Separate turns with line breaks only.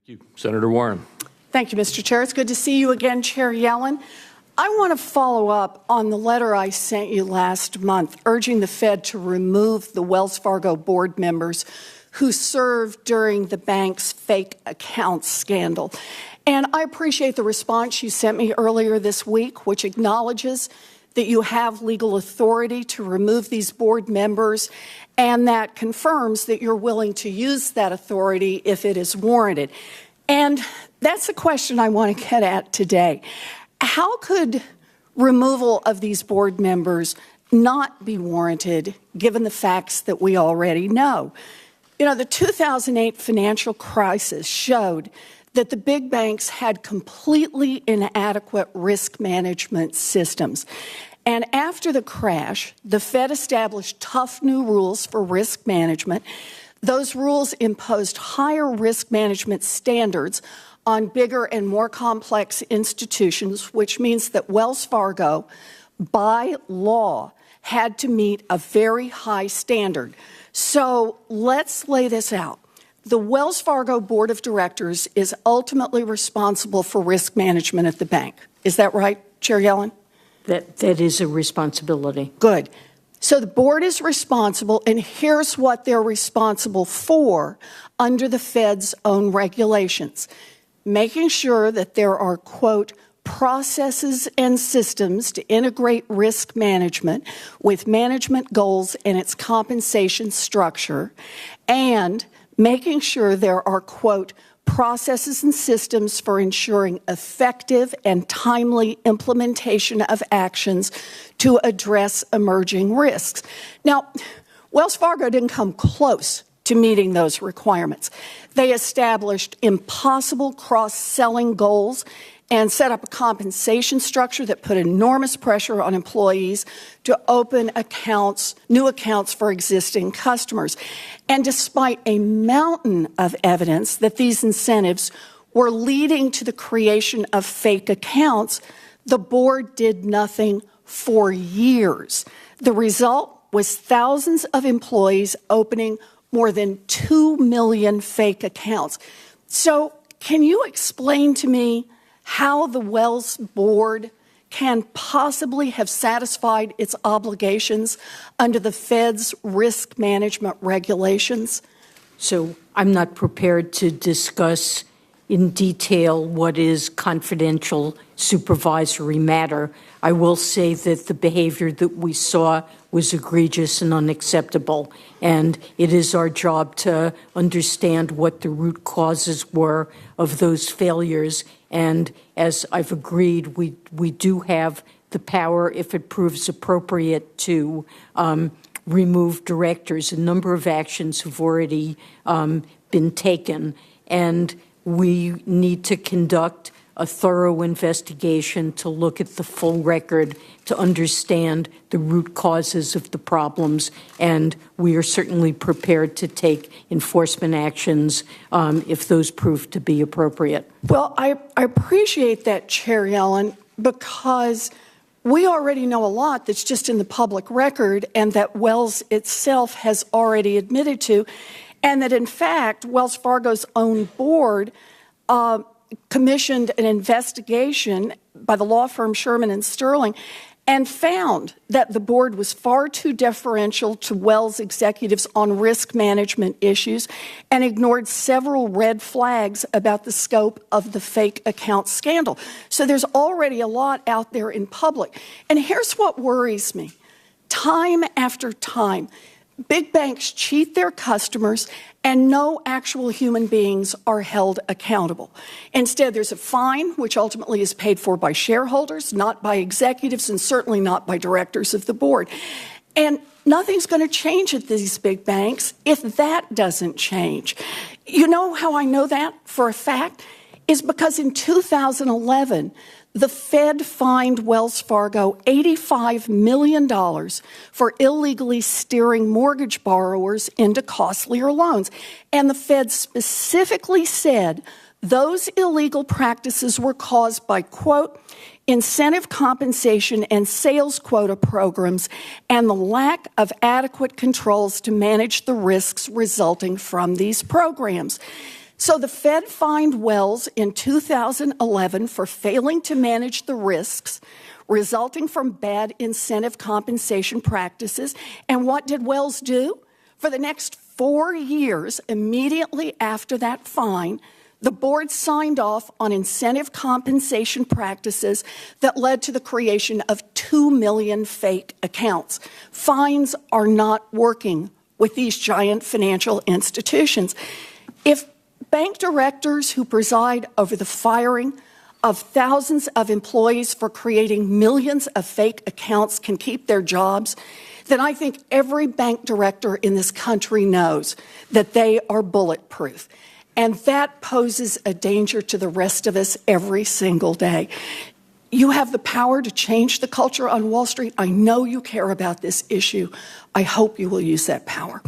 Thank you. Senator Warren.
Thank you, Mr. Chair. It's good to see you again, Chair Yellen. I want to follow up on the letter I sent you last month urging the Fed to remove the Wells Fargo board members who served during the bank's fake accounts scandal. And I appreciate the response you sent me earlier this week, which acknowledges that you have legal authority to remove these board members, and that confirms that you're willing to use that authority if it is warranted. And that's the question I want to get at today. How could removal of these board members not be warranted given the facts that we already know? You know, the 2008 financial crisis showed that the big banks had completely inadequate risk management systems. And after the crash, the Fed established tough new rules for risk management. Those rules imposed higher risk management standards on bigger and more complex institutions, which means that Wells Fargo, by law, had to meet a very high standard. So let's lay this out. The Wells Fargo Board of Directors is ultimately responsible for risk management at the bank. Is that right, Chair Yellen?
That is a responsibility.
Good. So the board is responsible, and here's what they're responsible for under the Fed's own regulations. Making sure that there are, quote, processes and systems to integrate risk management with management goals and its compensation structure, and making sure there are, quote, processes and systems for ensuring effective and timely implementation of actions to address emerging risks. Now, Wells Fargo didn't come close to meeting those requirements. They established impossible cross-selling goals and set up a compensation structure that put enormous pressure on employees to open accounts, new accounts for existing customers. And despite a mountain of evidence that these incentives were leading to the creation of fake accounts, the board did nothing for years. The result was thousands of employees opening more than 2 million fake accounts. So can you explain to me how the Wells board can possibly have satisfied its obligations under the Fed's risk management regulations?
So I'm not prepared to discuss in detail what is confidential supervisory matter. I will say that the behavior that we saw was egregious and unacceptable, and it is our job to understand what the root causes were of those failures. And as I've agreed, we do have the power, if it proves appropriate, to remove directors. A number of actions have already been taken, and we need to conduct a thorough investigation to look at the full record to understand the root causes of the problems, and we are certainly prepared to take enforcement actions if those prove to be appropriate.
Well, I appreciate that, Chair Yellen, because we already know a lot that's just in the public record and that Wells itself has already admitted to, and that, in fact, Wells Fargo's own board commissioned an investigation by the law firm Sherman and Sterling and found that the board was far too deferential to Wells executives on risk management issues and ignored several red flags about the scope of the fake account scandal. So there's already a lot out there in public. And here's what worries me. Time after time, big banks cheat their customers and no actual human beings are held accountable. Instead, there's a fine, which ultimately is paid for by shareholders, not by executives, and certainly not by directors of the board. And nothing's going to change at these big banks if that doesn't change. You know how I know that for a fact? Is because in 2011, the Fed fined Wells Fargo $85 million for illegally steering mortgage borrowers into costlier loans. And the Fed specifically said those illegal practices were caused by, quote, incentive compensation and sales quota programs and the lack of adequate controls to manage the risks resulting from these programs. So the Fed fined Wells in 2011 for failing to manage the risks resulting from bad incentive compensation practices. And what did Wells do? For the next 4 years, immediately after that fine, the board signed off on incentive compensation practices that led to the creation of 2 million fake accounts. Fines are not working with these giant financial institutions. If bank directors who preside over the firing of thousands of employees for creating millions of fake accounts can keep their jobs, then I think every bank director in this country knows that they are bulletproof. And that poses a danger to the rest of us every single day. You have the power to change the culture on Wall Street. I know you care about this issue. I hope you will use that power.